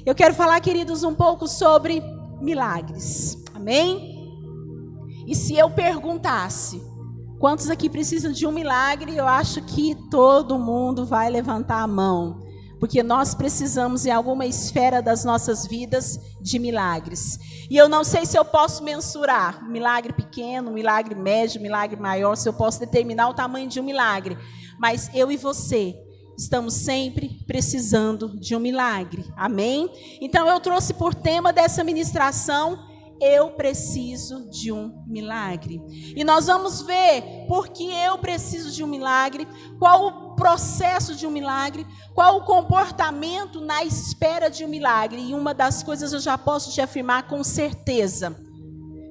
Eu quero falar, queridos, um pouco sobre milagres. Amém? E se eu perguntasse, quantos aqui precisam de um milagre? Eu acho que todo mundo vai levantar a mão. Porque nós precisamos, em alguma esfera das nossas vidas, de milagres. E eu não sei se eu posso mensurar milagre pequeno, milagre médio, milagre maior, se eu posso determinar o tamanho de um milagre. Mas eu e você estamos sempre precisando de um milagre. Amém? Então eu trouxe por tema dessa ministração: eu preciso de um milagre. E nós vamos ver por que eu preciso de um milagre, qual o processo de um milagre, qual o comportamento na espera de um milagre. E uma das coisas eu já posso te afirmar com certeza: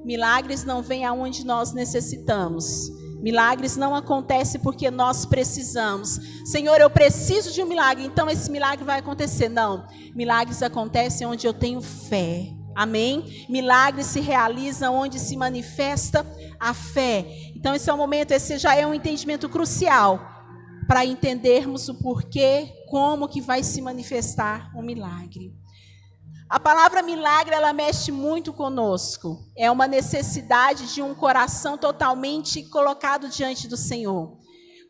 milagres não vêm aonde nós necessitamos. Milagres não acontecem porque nós precisamos. Senhor, eu preciso de um milagre, então esse milagre vai acontecer. Não, milagres acontecem onde eu tenho fé. Amém? Milagres se realizam onde se manifesta a fé. Então esse é o momento, esse já é um entendimento crucial para entendermos o porquê, como que vai se manifestar um milagre. A palavra milagre, ela mexe muito conosco. É uma necessidade de um coração totalmente colocado diante do Senhor.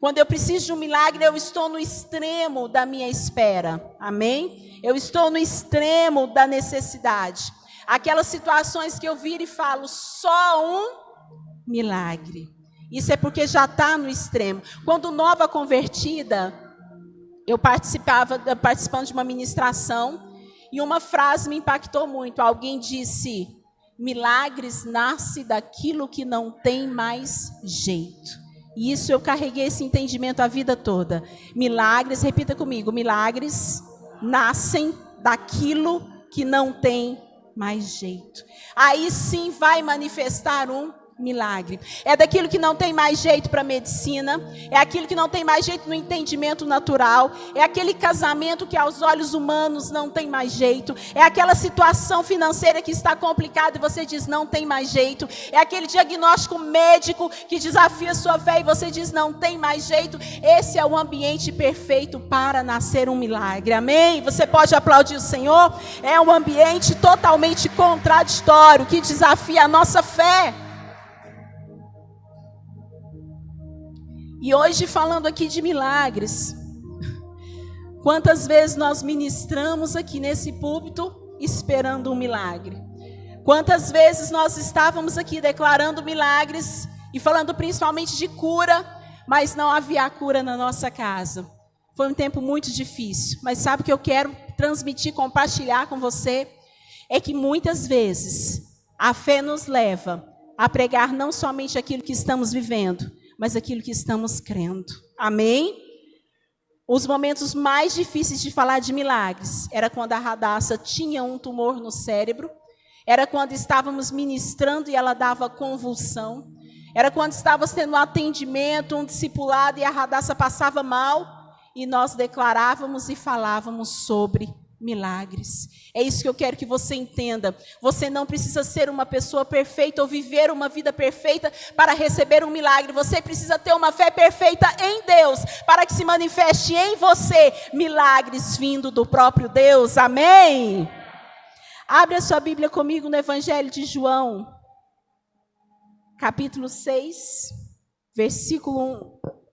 Quando eu preciso de um milagre, eu estou no extremo da minha espera. Amém? Eu estou no extremo da necessidade. Aquelas situações que eu viro e falo, só um milagre. Isso é porque já está no extremo. Quando nova convertida, eu participando de uma ministração, e uma frase me impactou muito. Alguém disse: milagres nascem daquilo que não tem mais jeito. E isso eu carreguei esse entendimento a vida toda. Milagres, repita comigo, milagres nascem daquilo que não tem mais jeito. Aí sim vai manifestar um milagre. É daquilo que não tem mais jeito para a medicina, é aquilo que não tem mais jeito no entendimento natural, é aquele casamento que aos olhos humanos não tem mais jeito, é aquela situação financeira que está complicada e você diz não tem mais jeito, é aquele diagnóstico médico que desafia a sua fé e você diz não tem mais jeito. Esse é o ambiente perfeito para nascer um milagre. Amém? Você pode aplaudir o Senhor? É um ambiente totalmente contraditório que desafia a nossa fé. E hoje falando aqui de milagres, quantas vezes nós ministramos aqui nesse púlpito esperando um milagre? Quantas vezes nós estávamos aqui declarando milagres e falando principalmente de cura, mas não havia cura na nossa casa? Foi um tempo muito difícil, mas sabe o que eu quero transmitir, compartilhar com você? É que muitas vezes a fé nos leva a pregar não somente aquilo que estamos vivendo, mas aquilo que estamos crendo. Amém? Os momentos mais difíceis de falar de milagres era quando a Radassa tinha um tumor no cérebro, era quando estávamos ministrando e ela dava convulsão, era quando estávamos tendo um atendimento, um discipulado e a Radassa passava mal e nós declarávamos e falávamos sobre milagres. É isso que eu quero que você entenda. Você não precisa ser uma pessoa perfeita ou viver uma vida perfeita para receber um milagre. Você precisa ter uma fé perfeita em Deus para que se manifeste em você milagres vindo do próprio Deus. Amém? Abre a sua Bíblia comigo no Evangelho de João, capítulo 6, versículo 1.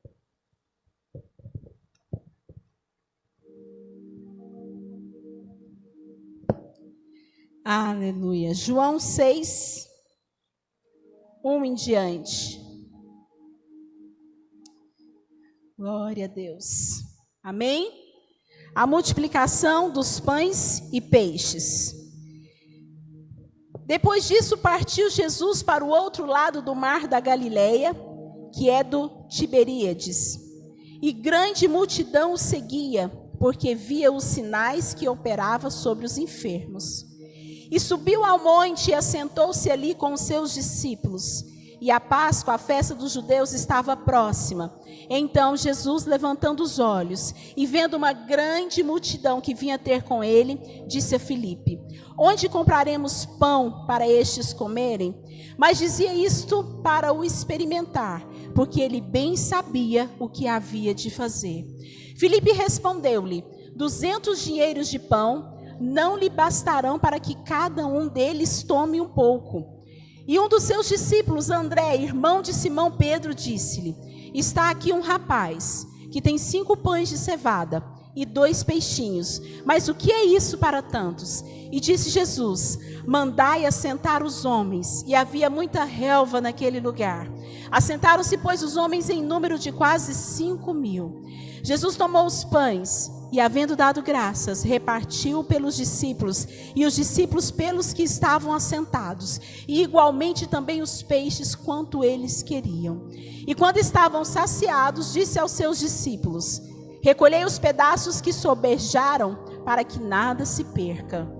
Aleluia. João 6, 1 em diante. Glória a Deus. Amém? A multiplicação dos pães e peixes. Depois disso, partiu Jesus para o outro lado do mar da Galileia, que é do Tiberíades. E grande multidão o seguia, porque via os sinais que operava sobre os enfermos. E subiu ao monte e assentou-se ali com os seus discípulos. E a Páscoa, a festa dos judeus, estava próxima. Então Jesus, levantando os olhos e vendo uma grande multidão que vinha ter com ele, disse a Filipe: onde compraremos pão para estes comerem? Mas dizia isto para o experimentar, porque ele bem sabia o que havia de fazer. Filipe respondeu-lhe: 200 dinheiros de pão não lhe bastarão para que cada um deles tome um pouco. E um dos seus discípulos, André, irmão de Simão Pedro, disse-lhe: está aqui um rapaz que tem 5 pães de cevada e 2 peixinhos, mas o que é isso para tantos? E disse Jesus: mandai assentar os homens. E havia muita relva naquele lugar. Assentaram-se, pois, os homens em número de quase 5.000. Jesus tomou os pães e, havendo dado graças, repartiu pelos discípulos, e os discípulos pelos que estavam assentados, e igualmente também os peixes, quanto eles queriam. E quando estavam saciados, disse aos seus discípulos: recolhei os pedaços que sobejaram, para que nada se perca.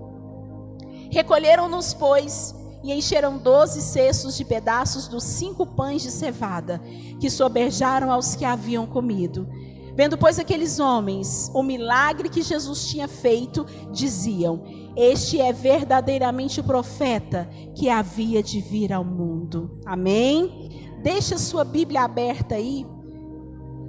Recolheram-nos, pois, e encheram 12 cestos de pedaços dos 5 pães de cevada, que sobejaram aos que haviam comido. Vendo, pois, aqueles homens o milagre que Jesus tinha feito, diziam: este é verdadeiramente o profeta que havia de vir ao mundo. Amém? Deixa a sua Bíblia aberta aí.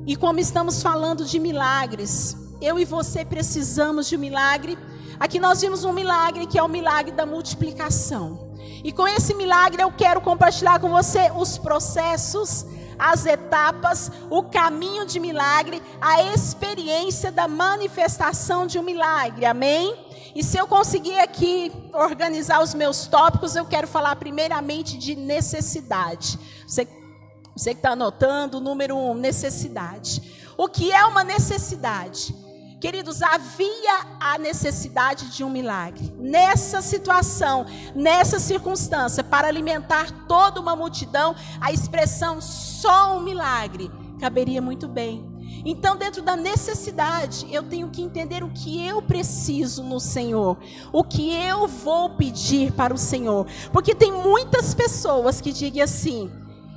E como estamos falando de milagres, eu e você precisamos de um milagre. Aqui nós vimos um milagre que é o milagre da multiplicação. E com esse milagre eu quero compartilhar com você os processos, as etapas, o caminho de milagre, a experiência da manifestação de um milagre, amém? E se eu conseguir aqui organizar os meus tópicos, eu quero falar primeiramente de necessidade. Você que está anotando, número 1, necessidade. O que é uma necessidade? Queridos, havia a necessidade de um milagre. Nessa situação, nessa circunstância, para alimentar toda uma multidão, a expressão só um milagre caberia muito bem. Então, dentro da necessidade, eu tenho que entender o que eu preciso no Senhor, o que eu vou pedir para o Senhor. Porque tem muitas pessoas que digam assim: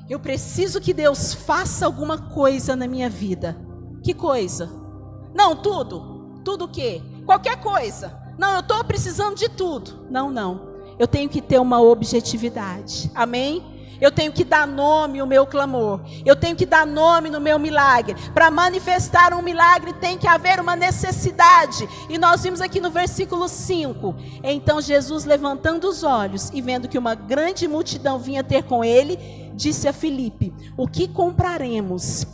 eu preciso que Deus faça alguma coisa na minha vida. Que coisa? Não, tudo. Tudo o quê? Qualquer coisa. Não, eu estou precisando de tudo. Não. Eu tenho que ter uma objetividade. Amém? Eu tenho que dar nome ao meu clamor. Eu tenho que dar nome no meu milagre. Para manifestar um milagre tem que haver uma necessidade. E nós vimos aqui no versículo 5. Então Jesus, levantando os olhos e vendo que uma grande multidão vinha ter com ele, disse a Filipe: o que compraremos?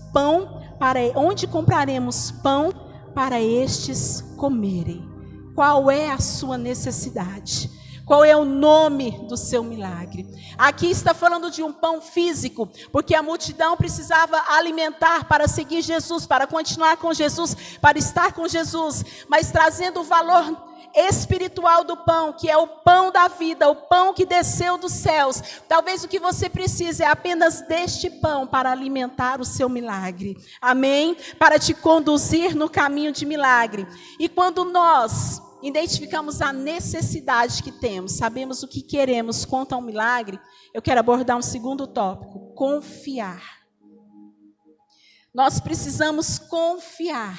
Onde compraremos pão para estes comerem? Qual é a sua necessidade? Qual é o nome do seu milagre? Aqui está falando de um pão físico, porque a multidão precisava alimentar para seguir Jesus, para continuar com Jesus, para estar com Jesus, mas trazendo o valor espiritual do pão, que é o pão da vida, o pão que desceu dos céus. Talvez o que você precise é apenas deste pão para alimentar o seu milagre, amém? Para te conduzir no caminho de milagre. E quando nós identificamos a necessidade que temos, sabemos o que queremos quanto ao milagre, eu quero abordar um segundo tópico: confiar. Nós precisamos confiar.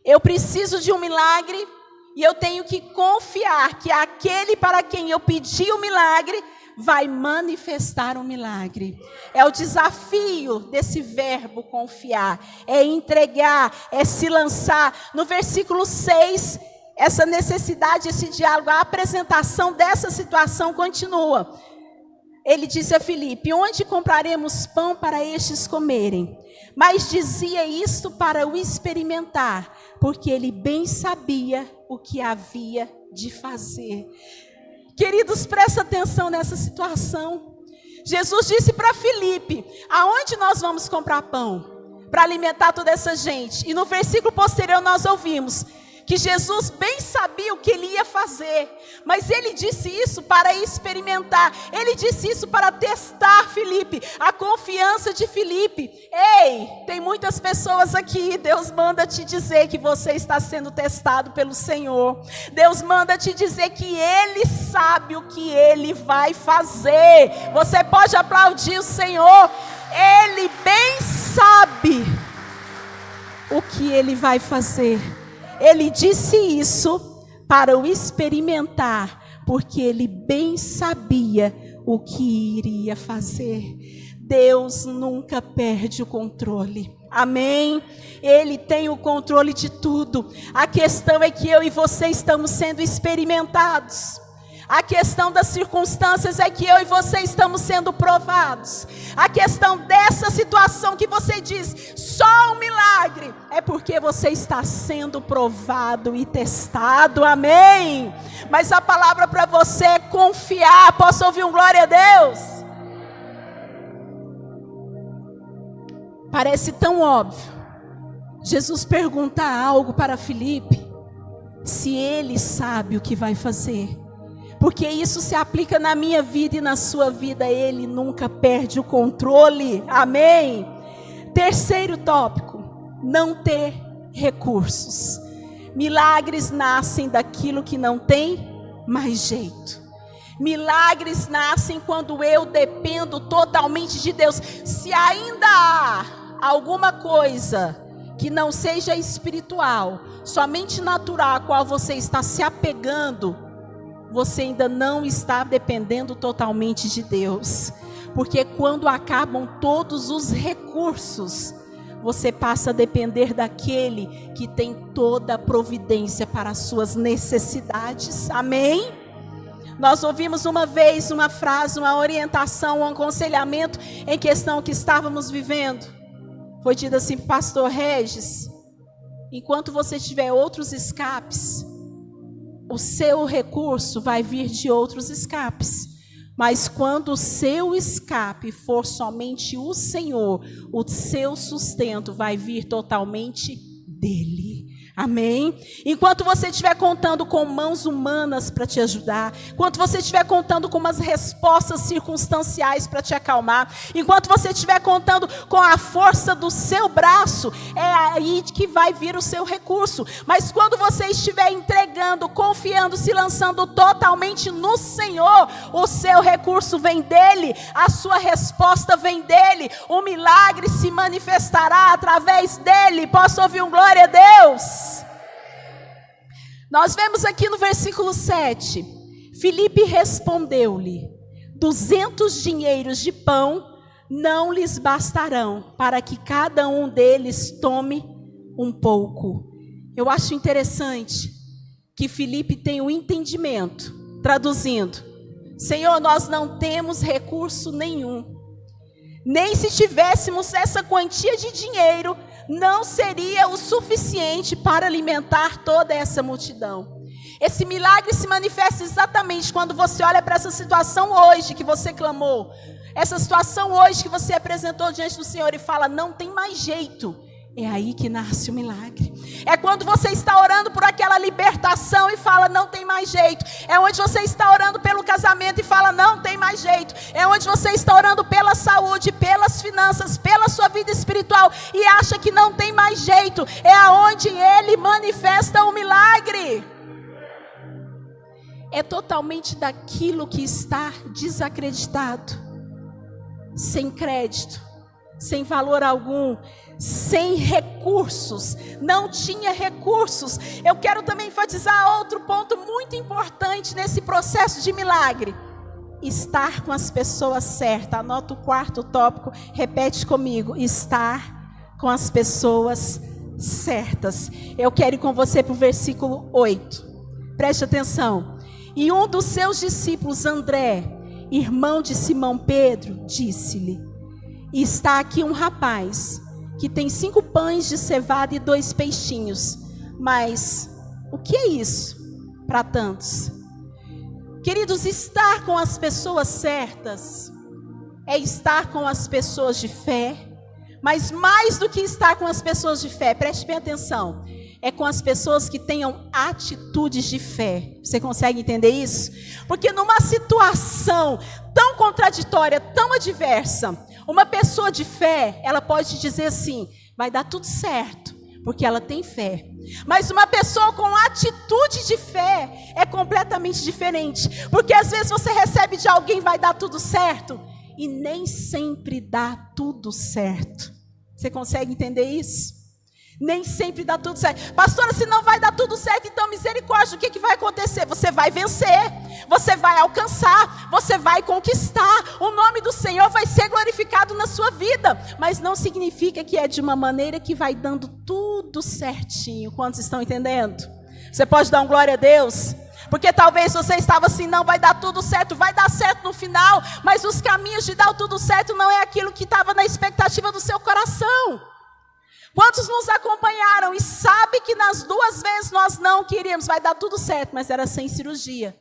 Eu preciso de um milagre, e eu tenho que confiar que aquele para quem eu pedi o milagre vai manifestar um milagre. É o desafio desse verbo confiar, é entregar, é se lançar. No versículo 6, essa necessidade, esse diálogo, a apresentação dessa situação continua. Ele disse a Filipe: onde compraremos pão para estes comerem? Mas dizia isto para o experimentar, porque ele bem sabia o que havia de fazer. Queridos, presta atenção nessa situação. Jesus disse para Filipe: aonde nós vamos comprar pão para alimentar toda essa gente? E no versículo posterior nós ouvimos que Jesus bem sabia o que ele ia fazer, mas ele disse isso para experimentar, ele disse isso para testar Filipe, a confiança de Filipe. Ei, tem muitas pessoas aqui, Deus manda te dizer que você está sendo testado pelo Senhor. Deus manda te dizer que Ele sabe o que Ele vai fazer. Você pode aplaudir o Senhor. Ele bem sabe o que Ele vai fazer. Ele disse isso para o experimentar, porque ele bem sabia o que iria fazer. Deus nunca perde o controle. Amém? Ele tem o controle de tudo. A questão é que eu e você estamos sendo experimentados. A questão das circunstâncias é que eu e você estamos sendo provados. A questão dessa situação que você diz, só um milagre, é porque você está sendo provado e testado. Amém? Mas a palavra para você é confiar. Posso ouvir um glória a Deus? Parece tão óbvio. Jesus pergunta algo para Filipe, se ele sabe o que vai fazer. Porque isso se aplica na minha vida e na sua vida. Ele nunca perde o controle. Amém? Terceiro tópico, não ter recursos. Milagres nascem daquilo que não tem mais jeito. Milagres nascem quando eu dependo totalmente de Deus. Se ainda há alguma coisa que não seja espiritual, somente natural, a qual você está se apegando, você ainda não está dependendo totalmente de Deus. Porque quando acabam todos os recursos, você passa a depender daquele que tem toda a providência para as suas necessidades. Amém? Nós ouvimos uma vez uma frase, uma orientação, um aconselhamento em questão que estávamos vivendo. Foi dito assim, pastor Regis, enquanto você tiver outros escapes, o seu recurso vai vir de outros escapes. Mas quando o seu escape for somente o Senhor, o seu sustento vai vir totalmente dele. Amém? Enquanto você estiver contando com mãos humanas para te ajudar, enquanto você estiver contando com umas respostas circunstanciais para te acalmar, enquanto você estiver contando com a força do seu braço, é aí que vai vir o seu recurso. Mas quando você estiver entregando, confiando, se lançando totalmente no Senhor, o seu recurso vem dele, a sua resposta vem dele, o milagre se manifestará através dele. Posso ouvir um glória a Deus? Nós vemos aqui no versículo 7, Filipe respondeu-lhe, 200 dinheiros de pão não lhes bastarão, para que cada um deles tome um pouco. Eu acho interessante que Filipe tem um entendimento, traduzindo, Senhor, nós não temos recurso nenhum, nem se tivéssemos essa quantia de dinheiro, não seria o suficiente para alimentar toda essa multidão. Esse milagre se manifesta exatamente quando você olha para essa situação hoje que você clamou, essa situação hoje que você apresentou diante do Senhor e fala, não tem mais jeito. É aí que nasce o milagre. É quando você está orando por aquela libertação e fala, não tem mais jeito. É onde você está orando pelo casamento e fala, não tem mais jeito. É onde você está orando pela saúde, pelas finanças, pela sua vida espiritual e acha que não tem mais jeito. É aonde ele manifesta o milagre. É totalmente daquilo que está desacreditado, sem crédito, sem valor algum, sem recursos, não tinha recursos. Eu quero também enfatizar outro ponto muito importante nesse processo de milagre: estar com as pessoas certas. Anota o quarto tópico, repete comigo: estar com as pessoas certas. Eu quero ir com você para o versículo 8, preste atenção. E um dos seus discípulos, André, irmão de Simão Pedro, disse-lhe: está aqui um rapaz que tem 5 pães de cevada e 2 peixinhos. Mas o que é isso para tantos? Queridos, estar com as pessoas certas é estar com as pessoas de fé. Mas mais do que estar com as pessoas de fé, preste bem atenção, é com as pessoas que tenham atitudes de fé. Você consegue entender isso? Porque numa situação tão contraditória, tão adversa, uma pessoa de fé, ela pode dizer assim, vai dar tudo certo, porque ela tem fé. Mas uma pessoa com atitude de fé é completamente diferente. Porque às vezes você recebe de alguém, vai dar tudo certo, e nem sempre dá tudo certo. Você consegue entender isso? Nem sempre dá tudo certo. Pastora, se não vai dar tudo certo, então misericórdia, o que vai acontecer? Você vai vencer. você vai alcançar, você vai conquistar, o nome do Senhor vai ser glorificado na sua vida, mas não significa que é de uma maneira que vai dando tudo certinho. Quantos estão entendendo? Você pode dar um glória a Deus? Porque talvez você estava assim, não vai dar tudo certo, vai dar certo no final, mas os caminhos de dar tudo certo não é aquilo que estava na expectativa do seu coração. Quantos nos acompanharam e sabe que nas 2 vezes nós não queríamos, vai dar tudo certo, mas era sem cirurgia.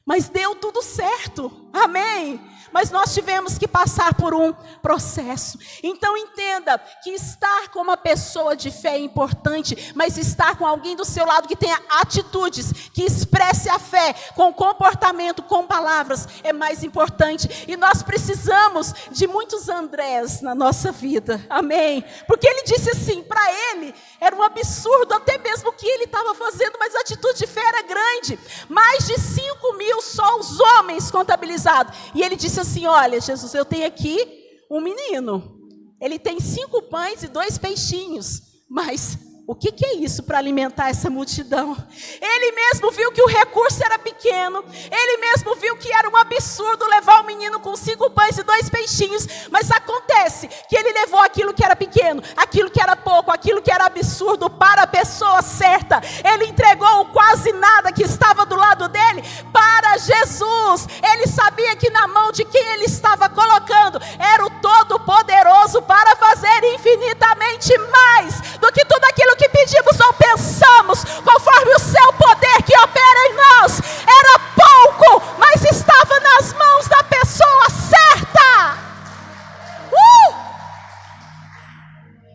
Mas deu tudo certo, amém? Mas nós tivemos que passar por um processo. Então entenda que estar com uma pessoa de fé é importante, mas estar com alguém do seu lado que tenha atitudes, que expresse a fé com comportamento, com palavras, é mais importante. E nós precisamos de muitos Andrés na nossa vida, amém? Porque ele disse assim, para ele era um absurdo até mesmo o que ele estava fazendo, mas a atitude de fé era grande. Mais de 5.000 só os homens contabilizados. E ele disse assim, olha, Jesus, eu tenho aqui um menino. Ele tem 5 pães e 2 peixinhos. Mas o que é isso para alimentar essa multidão? Ele mesmo viu que o recurso era pequeno. Ele mesmo viu que era um absurdo levar o menino com 5 pães e 2 peixinhos. Mas acontece que ele levou aquilo que era pequeno, aquilo que era pouco, aquilo que era absurdo para a pessoa certa. Ele entregou o quase nada que estava do lado dele para Jesus. Ele sabia que na mão de quem ele estava colocando era o Todo-Poderoso para fazer infinitamente mais do que tudo aquilo que pedimos ou pensamos, conforme o seu poder que opera em nós. Era pouco, mas estava nas mãos da pessoa certa.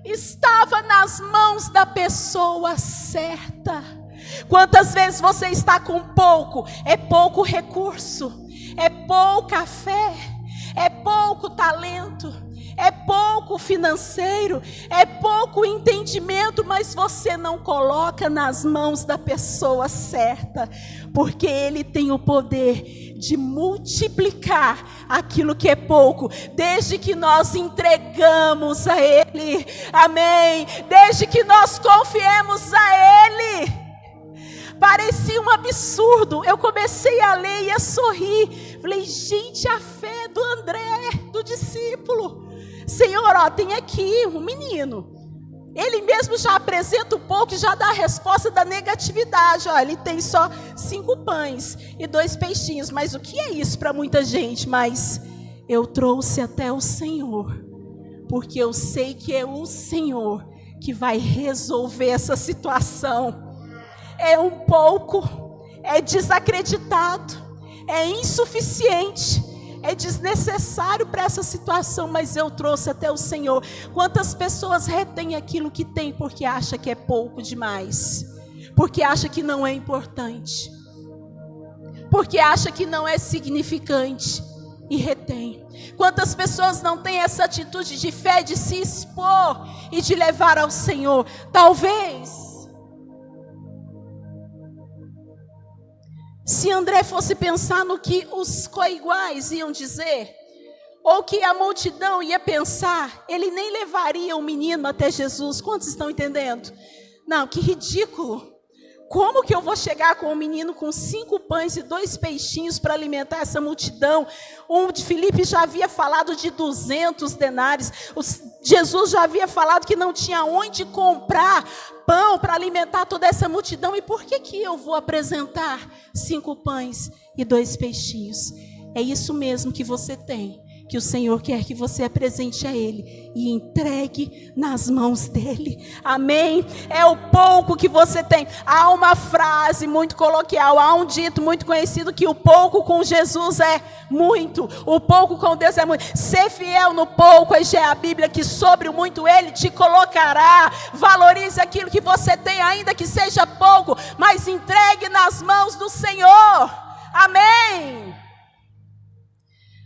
Estava nas mãos da pessoa certa. Quantas vezes você está com pouco? É pouco recurso, é pouca fé, é pouco talento, é pouco financeiro, é pouco entendimento, mas você não coloca nas mãos da pessoa certa, porque Ele tem o poder de multiplicar aquilo que é pouco, desde que nós entregamos a Ele, amém? Desde que nós confiemos a Ele. Parecia um absurdo, eu comecei a ler e a sorrir, falei, gente, a fé do André, do discípulo. Senhor, ó, tem aqui um menino, ele mesmo já apresenta um pouco e já dá a resposta da negatividade. Ó, ele tem só 5 pães e 2 peixinhos, mas o que é isso para muita gente? Mas eu trouxe até o Senhor, porque eu sei que é o Senhor que vai resolver essa situação. É um pouco, é desacreditado, é insuficiente, é desnecessário para essa situação, mas eu trouxe até o Senhor. Quantas pessoas retêm aquilo que tem porque acha que é pouco demais, porque acha que não é importante, porque acha que não é significante e retém. Quantas pessoas não têm essa atitude de fé, de se expor e de levar ao Senhor? Talvez se André fosse pensar no que os coiguais iam dizer, ou que a multidão ia pensar, ele nem levaria o menino até Jesus. Quantos estão entendendo? Não, que ridículo. Como que eu vou chegar com um menino com 5 pães e 2 peixinhos para alimentar essa multidão? Filipe já havia falado de 200 denários. Jesus já havia falado que não tinha onde comprar pão para alimentar toda essa multidão. E por que eu vou apresentar 5 pães e 2 peixinhos? É isso mesmo que você tem, que o Senhor quer que você apresente a Ele e entregue nas mãos dEle, amém? É o pouco que você tem. Há uma frase muito coloquial, há um dito muito conhecido que o pouco com Jesus é muito, o pouco com Deus é muito. Ser fiel no pouco, aí já é a Bíblia que sobre o muito Ele te colocará. Valorize aquilo que você tem, ainda que seja pouco, mas entregue nas mãos do Senhor, amém?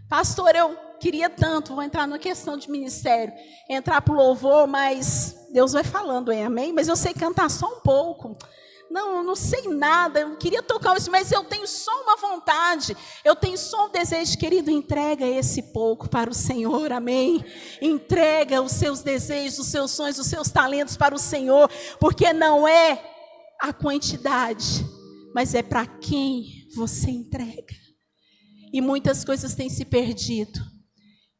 Pastor, eu queria tanto, vou entrar na questão de ministério, entrar para o louvor, mas Deus vai falando, hein, amém? Mas eu sei cantar só um pouco. Não, eu não sei nada, eu queria tocar isso, mas eu tenho só uma vontade, eu tenho só um desejo. Querido, entrega esse pouco para o Senhor, amém? Entrega os seus desejos, os seus sonhos, os seus talentos para o Senhor, porque não é a quantidade, mas é para quem você entrega. E muitas coisas têm se perdido.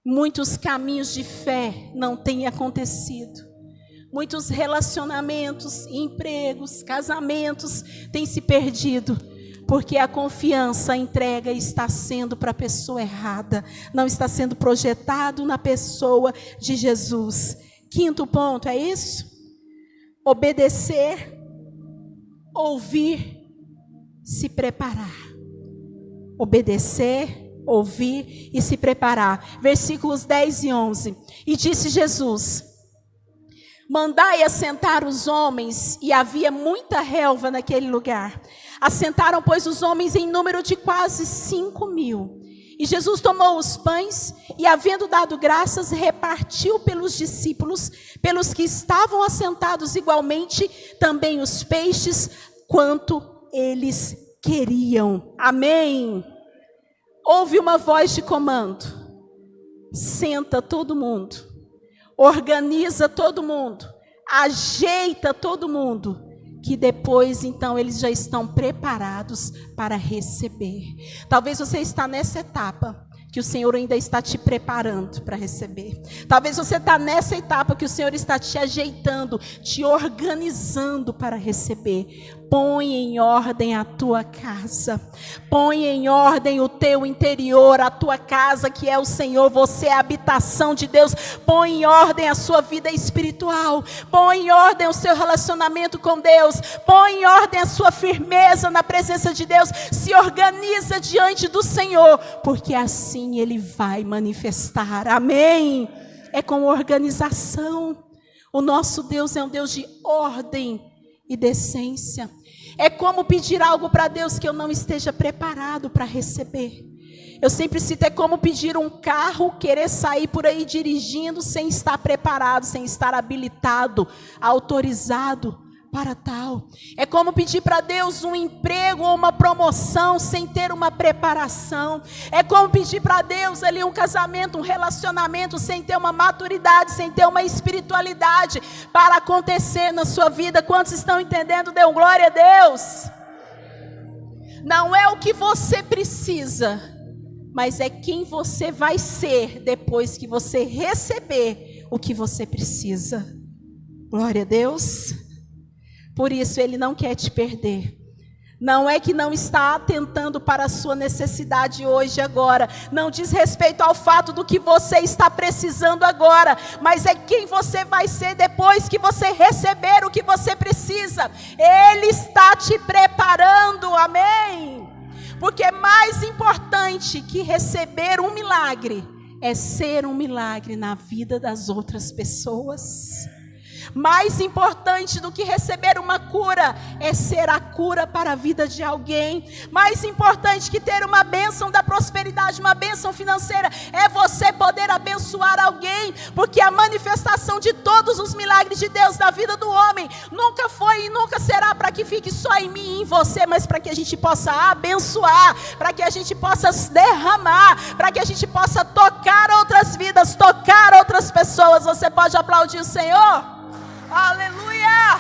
Muitos caminhos de fé não têm acontecido. Muitos relacionamentos, empregos, casamentos têm se perdido. Porque a confiança, a entrega está sendo para a pessoa errada. Não está sendo projetado na pessoa de Jesus. Quinto ponto, é isso? Obedecer, ouvir, se preparar. Obedecer, ouvir e se preparar. Versículos 10 e 11. E disse Jesus: mandai assentar os homens, e havia muita relva naquele lugar. Assentaram, pois, os homens em número de quase 5.000. E Jesus tomou os pães, e havendo dado graças, repartiu pelos discípulos, pelos que estavam assentados igualmente, também os peixes, quanto eles queriam. Amém. Houve uma voz de comando. Senta todo mundo. Organiza todo mundo. Ajeita todo mundo. Que depois, então, eles já estão preparados para receber. Talvez você está nessa etapa que o Senhor ainda está te preparando para receber. Talvez você está nessa etapa que o Senhor está te ajeitando, te organizando para receber. Põe em ordem a tua casa. Põe em ordem o teu interior, a tua casa que é o Senhor. Você é a habitação de Deus. Põe em ordem a sua vida espiritual. Põe em ordem o seu relacionamento com Deus. Põe em ordem a sua firmeza na presença de Deus. Se organiza diante do Senhor, porque assim Ele vai manifestar. Amém? É com organização. O nosso Deus é um Deus de ordem e decência. É como pedir algo para Deus que eu não esteja preparado para receber. Eu sempre cito, é como pedir um carro, querer sair por aí dirigindo sem estar preparado, sem estar habilitado, autorizado para tal. É como pedir para Deus um emprego ou uma promoção sem ter uma preparação. É como pedir para Deus ali um casamento, um relacionamento sem ter uma maturidade, sem ter uma espiritualidade para acontecer na sua vida. Quantos estão entendendo? Dê glória a Deus. Não é o que você precisa, mas é quem você vai ser depois que você receber o que você precisa. Glória a Deus. Por isso Ele não quer te perder. Não é que não está atentando para a sua necessidade hoje e agora. Não diz respeito ao fato do que você está precisando agora. Mas é quem você vai ser depois que você receber o que você precisa. Ele está te preparando, amém? Porque mais importante que receber um milagre é ser um milagre na vida das outras pessoas. Mais importante do que receber uma cura é ser a cura para a vida de alguém. Mais importante que ter uma bênção da prosperidade, uma bênção financeira, é você poder abençoar alguém. Porque a manifestação de todos os milagres de Deus na vida do homem nunca foi e nunca será para que fique só em mim e em você, mas para que a gente possa abençoar, para que a gente possa derramar, para que a gente possa tocar outras vidas, tocar outras pessoas. Você pode aplaudir o Senhor? Aleluia!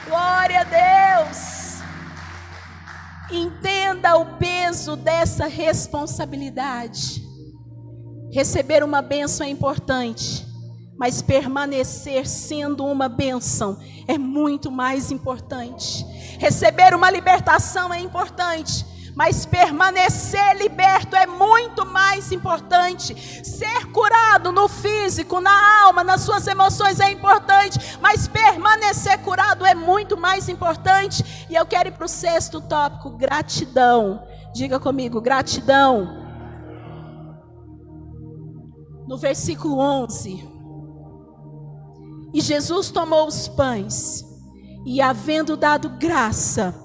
Glória a Deus! Entenda o peso dessa responsabilidade. Receber uma bênção é importante, mas permanecer sendo uma bênção é muito mais importante. Receber uma libertação é importante, mas permanecer liberto é muito mais importante. Ser curado no físico, na alma, nas suas emoções é importante, mas permanecer curado é muito mais importante. E eu quero ir para o sexto tópico, gratidão. Diga comigo, gratidão. No versículo 11. E Jesus tomou os pães, e havendo dado graça,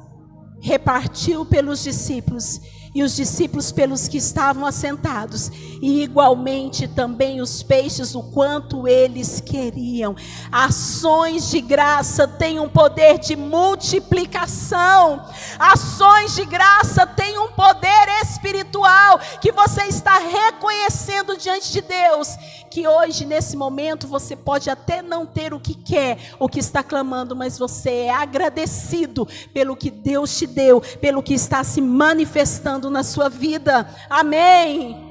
repartiu pelos discípulos, e os discípulos pelos que estavam assentados, e igualmente também os peixes, o quanto eles queriam. Ações de graça têm um poder de multiplicação. Ações de graça têm um poder espiritual, que você está reconhecendo diante de Deus, que hoje, nesse momento, você pode até não ter o que quer, o que está clamando, mas você é agradecido pelo que Deus te deu, pelo que está se manifestando operando na sua vida. Amém.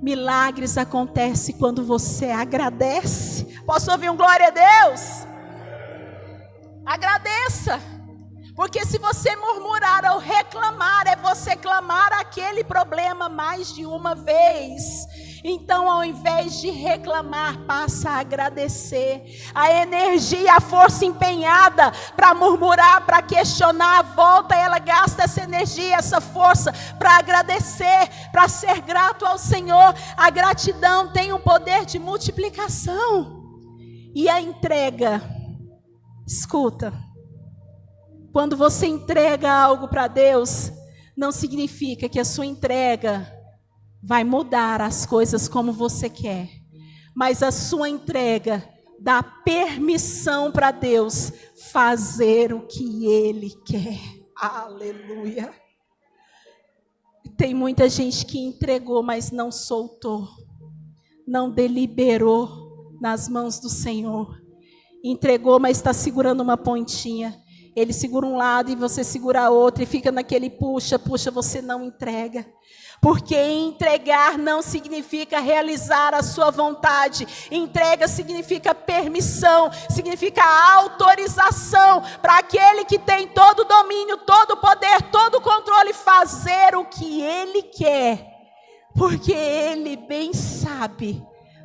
Milagres acontecem quando você agradece. Posso ouvir um glória a Deus? Agradeça. Porque se você murmurar ou reclamar, é você clamar aquele problema mais de uma vez. Então, ao invés de reclamar, passa a agradecer. A energia, a força empenhada para murmurar, para questionar, volta, ela gasta essa energia, essa força para agradecer, para ser grato ao Senhor. A gratidão tem um poder de multiplicação. E a entrega, escuta, quando você entrega algo para Deus, não significa que a sua entrega vai mudar as coisas como você quer. Mas a sua entrega dá permissão para Deus fazer o que Ele quer. Aleluia. Tem muita gente que entregou, mas não soltou. Não deliberou nas mãos do Senhor. Entregou, mas está segurando uma pontinha. Ele segura um lado e você segura outro e fica naquele puxa, você não entrega. Porque entregar não significa realizar a sua vontade. Entrega significa permissão, significa autorização para aquele que tem todo o domínio, todo o poder, todo o controle, fazer o que Ele quer. Porque Ele bem sabe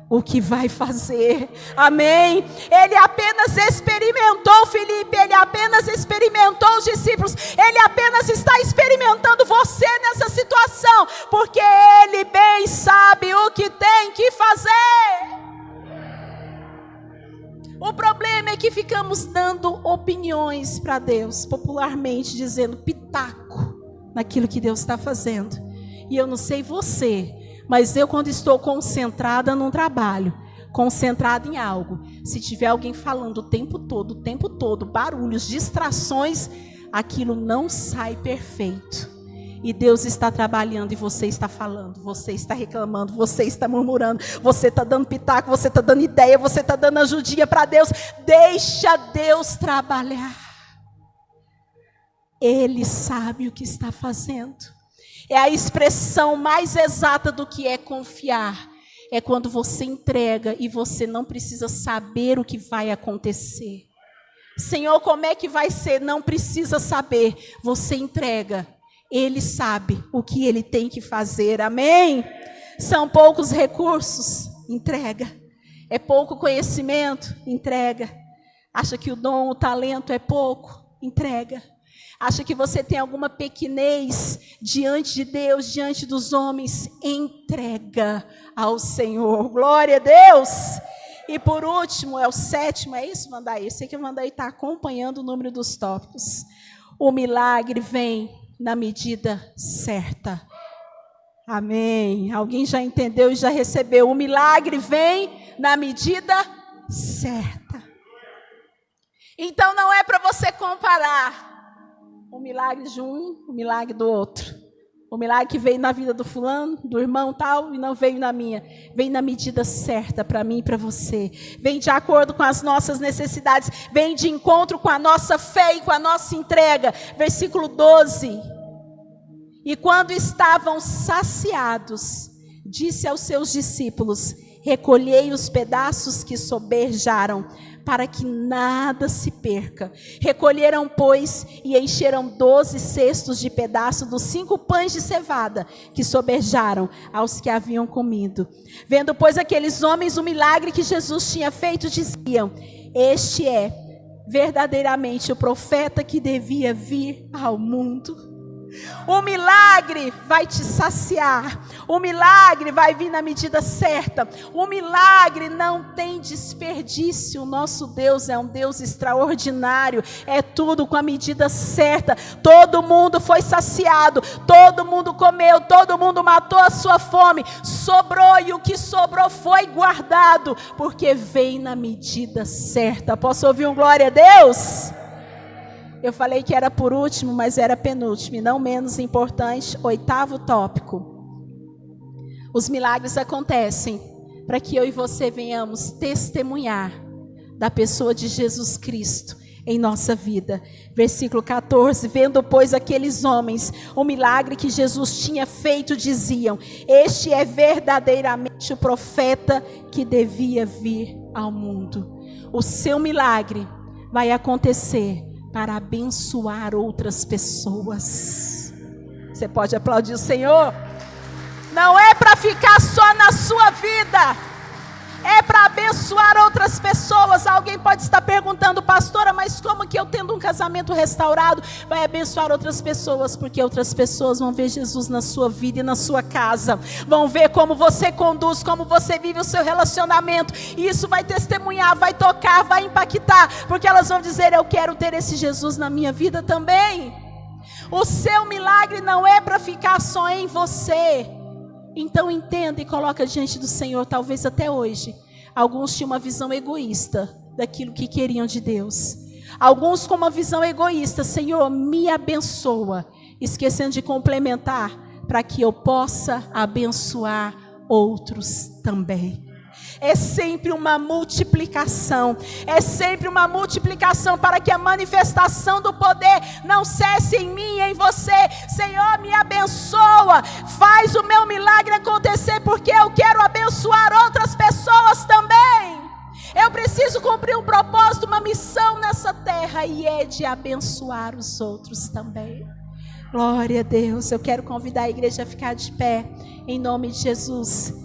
o que vai fazer. Amém. Ele apenas experimentou Filipe, ele apenas experimentou os discípulos, ele apenas está experimentando você nessa situação, porque ele bem sabe o que tem que fazer. O problema é que ficamos dando opiniões para Deus, popularmente dizendo pitaco naquilo que Deus está fazendo. E eu não sei você, mas eu, quando estou concentrada num trabalho, concentrada em algo, se tiver alguém falando o tempo todo, barulhos, distrações, aquilo não sai perfeito. E Deus está trabalhando e você está falando, você está reclamando, você está murmurando, você está dando pitaco, você está dando ideia, você está dando ajudinha para Deus. Deixa Deus trabalhar. Ele sabe o que está fazendo. É a expressão mais exata do que é confiar. É quando você entrega e você não precisa saber o que vai acontecer. Senhor, como é que vai ser? Não precisa saber. Você entrega. Ele sabe o que ele tem que fazer. Amém? São poucos recursos? Entrega. É pouco conhecimento? Entrega. Acha que o dom, o talento é pouco? Entrega. Acha que você tem alguma pequenez diante de Deus, diante dos homens? Entrega ao Senhor. Glória a Deus. E por último, é o sétimo, é isso, Vandaí? Eu sei que o Vandaí está acompanhando o número dos tópicos. O milagre vem na medida certa. Amém. Alguém já entendeu e já recebeu? O milagre vem na medida certa. Então não é para você comparar o milagre de um, o milagre do outro. O milagre que veio na vida do fulano, do irmão tal, e não veio na minha. Vem na medida certa para mim e para você. Vem de acordo com as nossas necessidades. Vem de encontro com a nossa fé e com a nossa entrega. Versículo 12. E quando estavam saciados, disse aos seus discípulos: recolhei os pedaços que sobejaram, para que nada se perca. Recolheram, pois, e encheram 12 cestos de pedaço dos 5 pães de cevada que sobejaram aos que haviam comido. Vendo, pois, aqueles homens o milagre que Jesus tinha feito, diziam: este é verdadeiramente o profeta que devia vir ao mundo. O milagre vai te saciar. O milagre vai vir na medida certa. O milagre não tem desperdício. O nosso Deus é um Deus extraordinário. É tudo com a medida certa. Todo mundo foi saciado. Todo mundo comeu. Todo mundo matou a sua fome. Sobrou, e o que sobrou foi guardado, porque vem na medida certa. Posso ouvir um glória a Deus? Eu falei que era por último, mas era penúltimo, e não menos importante, 8º tópico. Os milagres acontecem para que eu e você venhamos testemunhar da pessoa de Jesus Cristo. em nossa vida. Versículo 14: vendo, pois, aqueles homens o milagre que Jesus tinha feito, diziam: este é verdadeiramente o profeta que devia vir ao mundo. O seu milagre vai acontecer para abençoar outras pessoas. Você pode aplaudir o Senhor? Não é para ficar só na sua vida, é para abençoar outras pessoas. Alguém pode estar perguntando: pastora, mas como que eu, tendo um casamento restaurado, vai abençoar outras pessoas? Porque outras pessoas vão ver Jesus na sua vida e na sua casa, vão ver como você conduz, como você vive o seu relacionamento, e isso vai testemunhar, vai tocar, vai impactar, porque elas vão dizer: eu quero ter esse Jesus na minha vida também. O seu milagre não é para ficar só em você. Então entenda e coloca diante do Senhor. Talvez até hoje alguns tinham uma visão egoísta daquilo que queriam de Deus. Alguns com uma visão egoísta: Senhor, me abençoa, esquecendo de complementar para que eu possa abençoar outros também. É sempre uma multiplicação, é sempre uma multiplicação para que a manifestação do poder não cesse em mim e em você. Senhor, me abençoa, faz o meu milagre acontecer, porque eu quero abençoar outras pessoas também. Eu preciso cumprir um propósito, uma missão nessa terra, e é de abençoar os outros também. Glória a Deus. Eu quero convidar a igreja a ficar de pé, em nome de Jesus.